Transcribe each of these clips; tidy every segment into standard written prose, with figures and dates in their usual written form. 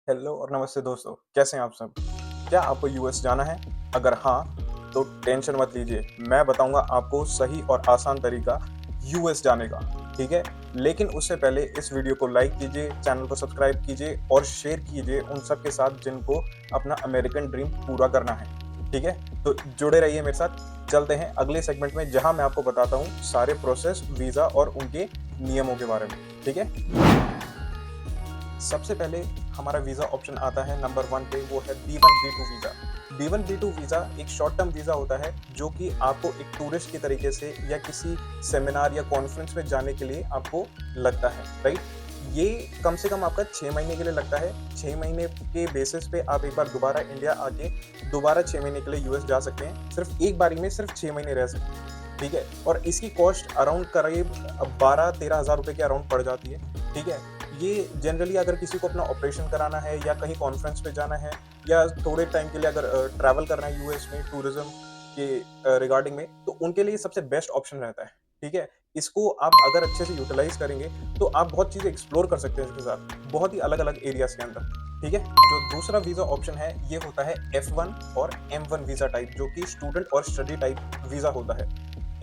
Hello और नमस्ते दोस्तों, कैसे हैं आप सब? क्या आपको यूएस जाना है? अगर हाँ, तो टेंशन मत लीजिए, मैं बताऊँगा आपको सही और आसान तरीका यूएस जाने का, ठीक है? लेकिन उससे पहले इस वीडियो को लाइक कीजिए, चैनल को सब्सक्राइब कीजिए और शेयर कीजिए उन सब के साथ जिनको अपना अमेरिकन ड्रीम पूरा करना है, ठीक है? तो जुड़े रहिए मेरे साथ, चलते हैं अगले सेगमेंट में जहाँ मैं आपको बताता हूँ सारे प्रोसेस, वीज़ा और उनके नियमों के बारे में, ठीक है? सबसे पहले हमारा वीज़ा ऑप्शन आता है नंबर 1 पे, वो है B1 B2 visa. B1 B2 visa एक शॉर्ट टर्म वीज़ा होता है जो कि आपको एक टूरिस्ट की तरीके से या किसी सेमिनार या कॉन्फ्रेंस में जाने के लिए आपको लगता है, राइट? ये कम से कम आपका 6 महीने के लिए लगता है। 6 महीने के बेसिस पे आप एक बार दोबारा इंडिया आके दोबारा 6 महीने के लिए यूएस जा सकते हैं। सिर्फ़ एक बारी में सिर्फ़ 6 महीने रह सकते हैं, ठीक है? और इसकी कॉस्ट अराउंड करीब 12-13 हज़ार रुपए के अराउंड पड़ जाती है, ठीक है? ये जनरली अगर किसी को अपना ऑपरेशन कराना है या कहीं कॉन्फ्रेंस पे जाना है या थोड़े टाइम के लिए अगर ट्रैवल करना है यूएस में टूरिज्म के रिगार्डिंग में, तो उनके लिए सबसे बेस्ट ऑप्शन रहता है, ठीक है? इसको आप अगर अच्छे से यूटिलाइज़ करेंगे, तो आप बहुत चीज़ें एक्सप्लोर कर सकते हैं इसके साथ, बहुत ही अलग-अलग एरियाज़ के अंदर, ठीक है? जो दूसरा वीज़ा ऑप्शन है, ये होता है F1 और M1 वीज़ा टाइप, जो कि स्टूडेंट और स्टडी टाइप वीज़ा होता है।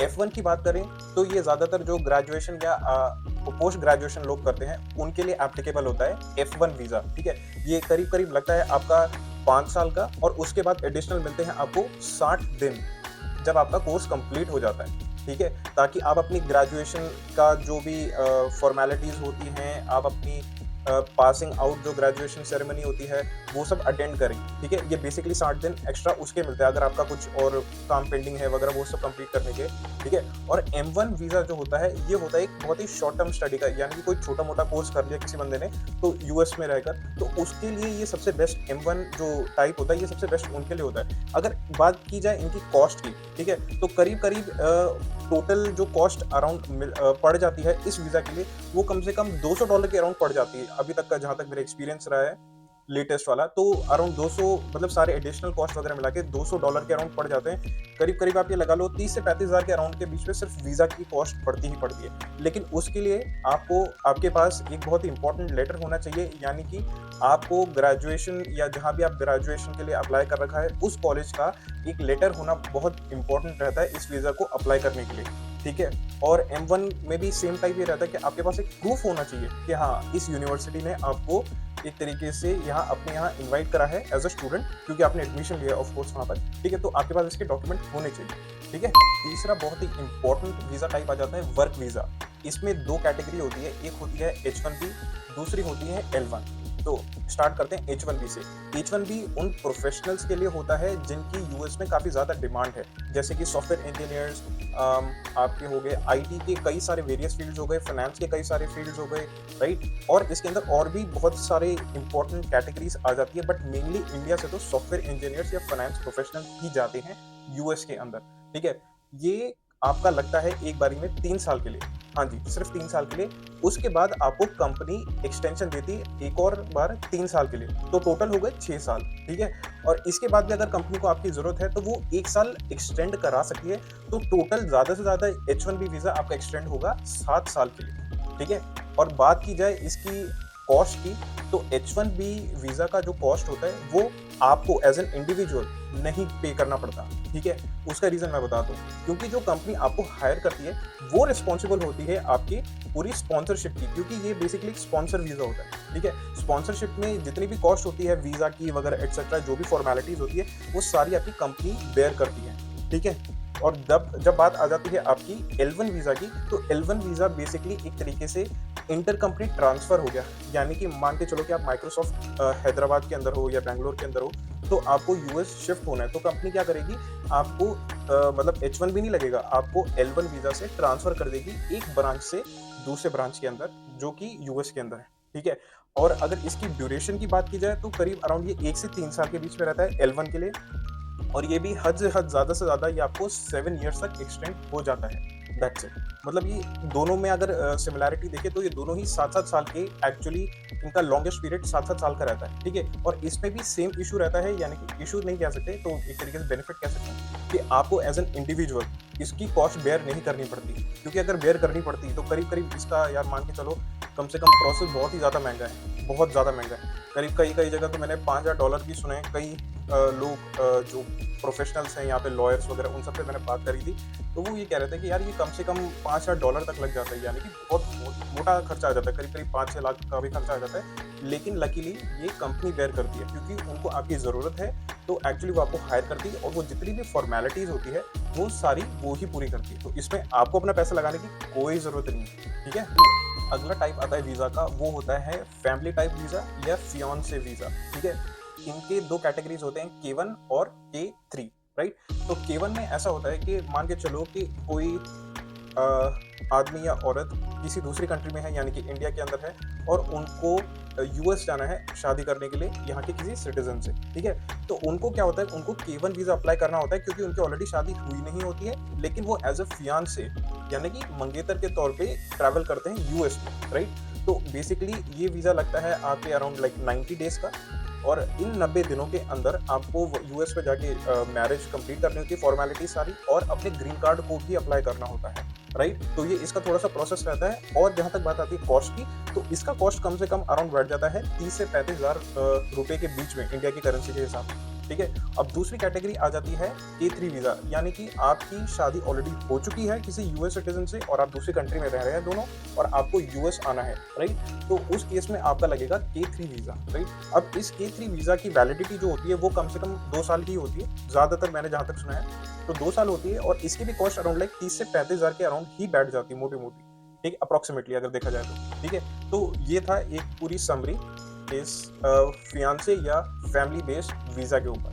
F1 की बात करें तो ये ज़्यादातर जो ग्रेजुएशन या पोस्ट ग्रेजुएशन लोग करते हैं उनके लिए एप्लीकेबल होता है F1 वीज़ा, ठीक है? ये करीब-करीब लगता है आपका 5 साल का और उसके बाद एडिशनल मिलते हैं आपको 60 दिन, जब आपका कोर्स कंप्लीट हो जाता है, ठीक है? ताकि आप अपनी ग्रेजुएशन का जो भी फॉर्मेलिटीज़ होती हैं, आप अपनी पासिंग आउट जो ग्रेजुएशन सेरेमनी होती है, वो सब अटेंड करें, ठीक है? ये बेसिकली 60 दिन एक्स्ट्रा उसके मिलते हैं, अगर आपका कुछ और काम पेंडिंग है वगैरह वो सब कंप्लीट करने के, ठीक है? और M1 वीज़ा जो होता है, ये होता है एक बहुत ही शॉर्ट टर्म स्टडी का, यानी कि कोई छोटा-मोटा कोर्स कर लिया किसी बंदे ने, तो यूएस में रहकर, तो उसके लिए ये सबसे बेस्ट M1 जो टाइप होता है, ये सबसे बेस्ट उनके लिए होता है। अगर बात की जाए इनकी कॉस्ट की, ठीक है? तो करीब-करीब टोटल जो कॉस्ट अराउंड पड़ जाती है इस वीज़ा के लिए, वो कम से कम $200 के अराउंड पड़ जाती है, अभी तक का जहाँ तक मेरा एक्सपीरियंस रहा है, लेटेस्ट वाला। तो अराउंड 200 मतलब सारे एडिशनल कॉस्ट वगैरह मिला के $200 के अराउंड पड़ जाते हैं। करीब-करीब आप ये लगा लो 30 से 35 हज़ार के अराउंड के बीच में सिर्फ वीज़ा की कॉस्ट पड़ती ही पड़ती है। लेकिन उसके लिए आपको आपके पास एक बहुत ही इंपॉर्टेंट लेटर होना चाहिए, यानी कि आपको ग्रेजुएशन या जहाँ भी आप ग्रेजुएशन के लिए अप्लाई कर रखा है, उस कॉलेज का एक लेटर होना बहुत इंपॉर्टेंट रहता है इस वीज़ा को अप्लाई करने के लिए, ठीक है? और M1 में भी सेम टाइप ये रहता है कि आपके पास एक प्रूफ होना चाहिए कि हाँ, इस यूनिवर्सिटी ने आपको एक तरीके से यहाँ अपने यहाँ इनवाइट करा है एज़ अ स्टूडेंट, क्योंकि आपने एडमिशन लिया है ऑफ कोर्स वहाँ पर, ठीक है? तो आपके पास इसके डॉक्यूमेंट होने चाहिए, ठीक है? तीसरा बहुत ही इंपॉर्टेंट वीज़ा टाइप आ जाता है वर्क वीज़ा। इसमें 2 कैटेगरी होती है, एक होती है H1B, दूसरी होती है L1। तो स्टार्ट करते हैं H1B से। H1B उन प्रोफेशनल्स के लिए होता है जिनकी यूएस में काफ़ी ज़्यादा डिमांड है, जैसे कि सॉफ्टवेयर इंजीनियर्स, आपके हो गए आईटी के कई सारे वेरियस फील्ड्स हो गए, फाइनेंस के कई सारे फील्ड्स हो गए, राइट? और इसके अंदर और भी बहुत सारे इंपॉर्टेंट कैटेगरीज आ जाती है, बट मेनली इंडिया से तो सॉफ्टवेयर इंजीनियर्स या फाइनेंस प्रोफेशनल ही जाते हैं यूएस के अंदर, ठीक है? ये आपका लगता है एक बारी में 3 साल के लिए। हाँ जी, सिर्फ़ 3 साल के लिए। उसके बाद आपको कंपनी एक्सटेंशन देती है एक और बार 3 साल के लिए, तो टोटल हो गए 6 साल, ठीक है? और इसके बाद भी अगर कंपनी को आपकी ज़रूरत है, तो वो 1 साल एक्सटेंड करा सकती है, तो टोटल ज़्यादा से ज़्यादा H1B वीज़ा आपका एक्सटेंड होगा 7 साल के लिए, ठीक है? और बात की जाए इसकी कॉस्ट की, तो H1B वीज़ा का जो कॉस्ट होता है, वो आपको एज़ एन इंडिविजुअल नहीं पे करना पड़ता, ठीक है? उसका रीज़न मैं बताता हूँ, क्योंकि जो कंपनी आपको हायर करती है, वो रिस्पॉन्सिबल होती है आपकी पूरी स्पॉन्सरशिप की, क्योंकि ये बेसिकली एक स्पॉन्सर वीज़ा होता है, ठीक है? स्पॉन्सरशिप में जितनी भी कॉस्ट होती है वीज़ा की वगैरह एटसेट्रा, जो भी फॉर्मेलिटीज़ होती है, वो सारी आपकी कंपनी बेयर करती है, ठीक है? और जब जब बात आ जाती है आपकी L1 वीज़ा की, तो L1 वीज़ा बेसिकली एक तरीके से इंटर कंपनी ट्रांसफ़र हो गया, यानी कि मान के चलो कि आप माइक्रोसॉफ्ट हैदराबाद के अंदर हो या बैंगलोर के अंदर हो, तो आपको यूएस शिफ्ट होना है, तो कंपनी क्या करेगी, आपको मतलब H1B नहीं लगेगा, आपको L1 वीज़ा से ट्रांसफ़र कर देगी एक ब्रांच से दूसरे ब्रांच के अंदर, जो कि यूएस के अंदर है, ठीक है? और अगर इसकी ड्यूरेशन की बात की जाए, तो करीब अराउंड ये 1 से 3 साल के बीच में रहता है L1 के लिए, और ये भी हद से हद ज़्यादा से ज़्यादा ये आपको 7 ईयर्स तक एक्सटेंड हो जाता है, दैट्स इट। मतलब ये दोनों में अगर सिमिलैरिटी देखें, तो ये दोनों ही 7-7 साल के, एक्चुअली इनका लॉन्गेस्ट पीरियड 7-7 साल का रहता है, ठीक है? और इसमें भी सेम इश्यू रहता है, यानी कि इश्यू नहीं कह सकते, तो एक तरीके से बेनिफिट कह सकते हैं कि आपको एज़ एन इंडिविजुअल इसकी कॉस्ट बेयर नहीं करनी पड़ती, क्योंकि अगर बेयर करनी पड़ती तो करीब-करीब इसका यार मान के चलो कम से कम प्रोसेस बहुत ही ज़्यादा महँगा है। बहुत ज़्यादा महंगा है। करीब कई कई जगह तो मैंने $5000 भी सुने हैं। कई लोग जो प्रोफेशनल्स हैं यहाँ पे, लॉयर्स वगैरह, उन सबसे मैंने बात करी थी, तो वो ये कह रहे थे कि यार ये कम से कम $5000 तक लग जाता है, यानी कि बहुत मोटा खर्चा आ जाता है, करीब करीब 5-6 लाख का भी खर्चा आ जाता है। लेकिन लकीली ये कंपनी बेयर करती है, क्योंकि उनको आपकी ज़रूरत है, तो एक्चुअली वो आपको हायर करती है और वो जितनी भी फॉर्मेलिटीज़ होती है वो सारी वो ही पूरी करती है। तो इसमें आपको अपना पैसा लगाने की कोई ज़रूरत नहीं है, ठीक है। अगला टाइप आता है वीज़ा का, वो होता है फैमिली टाइप वीज़ा या फियांसे वीज़ा, ठीक है। इनके 2 कैटेगरीज होते हैं, K1 और K3, राइट। तो K1 में ऐसा होता है कि मान के चलो कि कोई आदमी या औरत किसी दूसरी कंट्री में है, यानी कि इंडिया के अंदर है, और उनको यूएस जाना है शादी करने के लिए यहाँ के किसी सिटीजन से, ठीक है। तो उनको क्या होता है, उनको K1 वीज़ा अप्लाई करना होता है, क्योंकि उनकी ऑलरेडी शादी हुई नहीं होती है, लेकिन वो एज अ फियांसे यानी कि मंगेतर के तौर पे ट्रैवल करते हैं यूएस में, राइट। तो बेसिकली ये वीज़ा लगता है आपके अराउंड लाइक 90 डेज़ का, और इन 90 दिनों के अंदर आपको यूएस में जाके मैरिज कंप्लीट करनी होती है, फॉर्मेलिटी सारी, और अपने ग्रीन कार्ड को भी अप्लाई करना होता है, राइट। तो ये इसका थोड़ा सा प्रोसेस रहता है। और जहाँ तक बात आती है कॉस्ट की, तो इसका कॉस्ट कम से कम अराउंड बैठ जाता है 30 से 35,000 रुपए के बीच में, इंडिया की करेंसी के हिसाब से, ठीक है। अब दूसरी कैटेगरी आ जाती है K3 वीज़ा, यानी कि आपकी शादी ऑलरेडी हो चुकी है किसी यूएस सिटीजन से, और आप दूसरी कंट्री में रह रहे हैं दोनों, और आपको यूएस आना है, राइट। तो उस केस में आपका लगेगा K3 वीज़ा, राइट। अब इस K3 वीज़ा की वैलिडिटी जो होती है वो कम से कम 2 साल की होती है, ज़्यादातर मैंने जहाँ तक सुना है तो 2 साल होती है, और इसकी भी कॉस्ट अराउंड लाइक 30 से 35,000 के अराउंड ही बैठ जाती है, मोटी-मोटी, ठीक, अप्रॉक्सीमेटली अगर देखा जाए तो, ठीक है। तो ये था एक पूरी समरी इस फियांसे या फैमिली बेस्ड वीज़ा के ऊपर।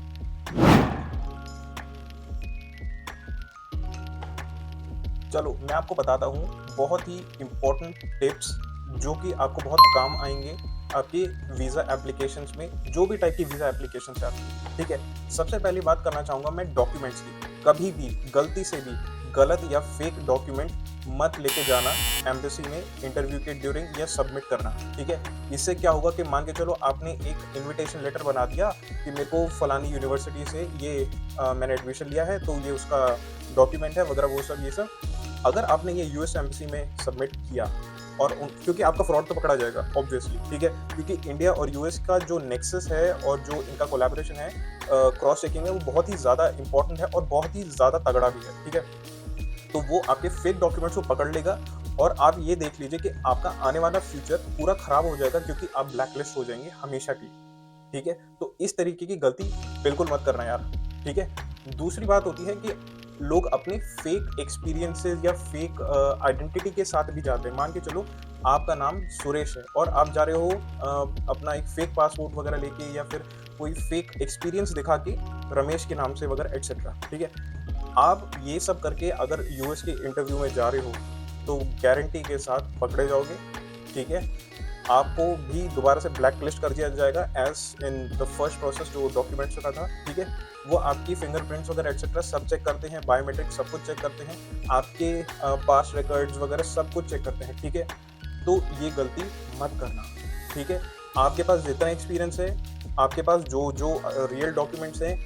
चलो मैं आपको बताता हूँ बहुत ही इम्पोर्टेंट टिप्स जो कि आपको बहुत काम आएंगे आपके वीज़ा एप्लीकेशंस में, जो भी टाइप की वीज़ा एप्लीकेशन है आपकी, ठीक है। सबसे पहली बात करना चाहूँगा मैं डॉक्यूमेंट्स की। कभी भी गलती से भी गलत या फेक डॉक्यूमेंट मत लेके जाना एम्बेसी में इंटरव्यू के ड्यूरिंग या सबमिट करना, ठीक है। इससे क्या होगा कि मान के चलो आपने एक इनविटेशन लेटर बना दिया कि मेरे को फलानी यूनिवर्सिटी से ये मैंने एडमिशन लिया है, तो ये उसका डॉक्यूमेंट है वगैरह, वो सब ये सब अगर आपने ये यूएस एम्बेसी में सबमिट किया, और क्योंकि आपका फ्रॉड तो पकड़ा जाएगा ऑब्वियसली, ठीक है, क्योंकि इंडिया और यूएस का जो नेक्सस है और जो इनका कोलैबोरेशन है, क्रॉस चेकिंग है, वो बहुत ही ज़्यादा इंपॉर्टेंट है और बहुत ही ज़्यादा तगड़ा भी है, ठीक है। तो वो आपके फेक डॉक्यूमेंट्स को पकड़ लेगा, और आप ये देख लीजिए कि आपका आने वाला फ्यूचर पूरा खराब हो जाएगा, क्योंकि आप ब्लैकलिस्ट हो जाएंगे हमेशा के लिए, ठीक है। तो इस तरीके की गलती बिल्कुल मत करना यार, ठीक है। दूसरी बात होती है कि लोग अपने फेक एक्सपीरियंसेस या फेक आइडेंटिटी के साथ भी जाते हैं। मान के चलो आपका नाम सुरेश है और आप जा रहे हो अपना एक फेक पासपोर्ट वगैरह लेके, या फिर कोई फेक एक्सपीरियंस दिखा के रमेश के नाम से वगैरह एक्सेट्रा, ठीक है। आप ये सब करके अगर यूएस के इंटरव्यू में जा रहे हो तो गारंटी के साथ पकड़े जाओगे, ठीक है। आपको भी दोबारा से ब्लैक लिस्ट कर दिया जाएगा as in the first process जो डॉक्यूमेंट्स का था, ठीक है। वो आपकी फिंगरप्रिंट्स वगैरह एक्सेट्रा सब चेक करते हैं, बायोमेट्रिक सब कुछ चेक करते हैं, आपके पास्ट रिकॉर्ड्स वगैरह सब कुछ चेक करते हैं, ठीक है। तो ये गलती मत करना, ठीक है। आपके पास जितना एक्सपीरियंस है, आपके पास जो जो रियल डॉक्यूमेंट्स हैं,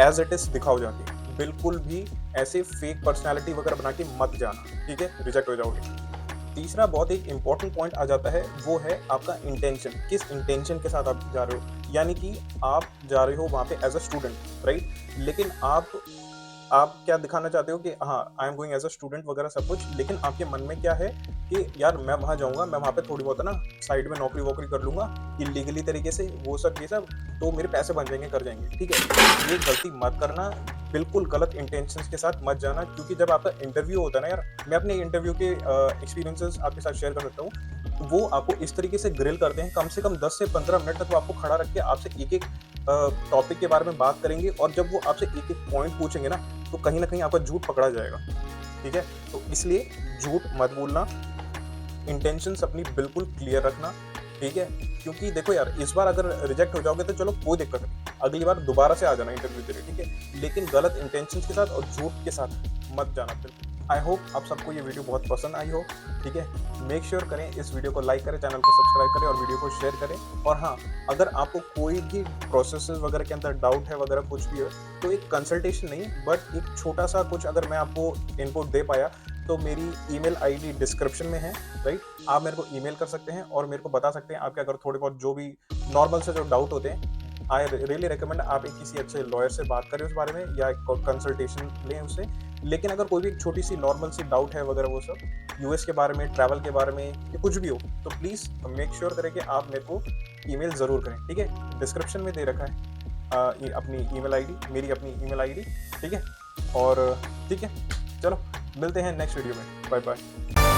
एज इट इज दिखाओ जाके, बिल्कुल भी ऐसे फेक पर्सनैलिटी वगैरह बना के मत जाना, ठीक है, रिजेक्ट हो जाओगे। तीसरा बहुत एक इंपॉर्टेंट पॉइंट आ जाता है, वो है आपका इंटेंशन, किस इंटेंशन के साथ आप जा रहे हो। यानी कि आप जा रहे हो वहाँ पे एज अ स्टूडेंट, राइट, लेकिन आप क्या दिखाना चाहते हो कि हाँ I am going as a student वगैरह सब कुछ, लेकिन आपके मन में क्या है कि यार मैं वहाँ जाऊँगा, मैं वहाँ पे थोड़ी बहुत है ना साइड में नौकरी वोकरी कर लूँगा इलीगली तरीके से, वो सब ये सब, तो मेरे पैसे बन जाएंगे, कर जाएंगे, ठीक है। ये गलती मत करना, बिल्कुल गलत इंटेंशंस के साथ मत जाना, क्योंकि जब आपका इंटरव्यू होता है ना यार, मैं अपने इंटरव्यू के एक्सपीरियंसेस आपके साथ शेयर कर सकता हूँ। वो आपको इस तरीके से ग्रिल करते हैं, कम से कम 10 से 15 मिनट तक वो आपको खड़ा रख के आपसे एक एक टॉपिक के बारे में बात करेंगे, और जब वो आपसे एक एक पॉइंट पूछेंगे ना, तो कहीं ना कहीं आपका झूठ पकड़ा जाएगा, ठीक है। तो इसलिए झूठ मत बोलना, इंटेंशंस अपनी बिल्कुल क्लियर रखना, ठीक है। क्योंकि देखो यार, इस बार अगर रिजेक्ट हो जाओगे तो चलो कोई दिक्कत नहीं, अगली बार दोबारा से आ जाना इंटरव्यू के लिए, ठीक है, लेकिन गलत इंटेंशंस के साथ और झूठ के साथ मत जाना बिल्कुल। आई होप आप सबको ये वीडियो बहुत पसंद आई हो, ठीक है। मेक श्योर करें इस वीडियो को लाइक करें, चैनल को सब्सक्राइब करें और वीडियो को शेयर करें। और हाँ, अगर आपको कोई भी प्रोसेसेस वगैरह के अंदर डाउट है वगैरह कुछ भी है, तो एक कंसल्टेशन नहीं बट एक छोटा सा कुछ अगर मैं आपको इनपुट दे पाया तो मेरी ईमेल आईडी डिस्क्रिप्शन में है, राइट? आप मेरे को ईमेल कर सकते हैं और मेरे को बता सकते हैं आपके अगर थोड़े बहुत जो भी नॉर्मल से जो डाउट होते हैं। आई रियली रिकमेंड आप एक किसी अच्छे लॉयर से बात करें उस बारे में या कंसल्टेशन लें उससे। लेकिन अगर कोई भी एक छोटी सी नॉर्मल सी डाउट है वगैरह वो सब यूएस के बारे में, ट्रैवल के बारे में या कुछ भी हो, तो प्लीज़ मेक श्योर करें कि आप मेरे को ईमेल ज़रूर करें, ठीक है? डिस्क्रिप्शन में दे रखा है अपनी ईमेल आईडी, मेरी अपनी ईमेल आईडी, ठीक है? और ठीक है, चलो मिलते हैं नेक्स्ट वीडियो में। Bye bye.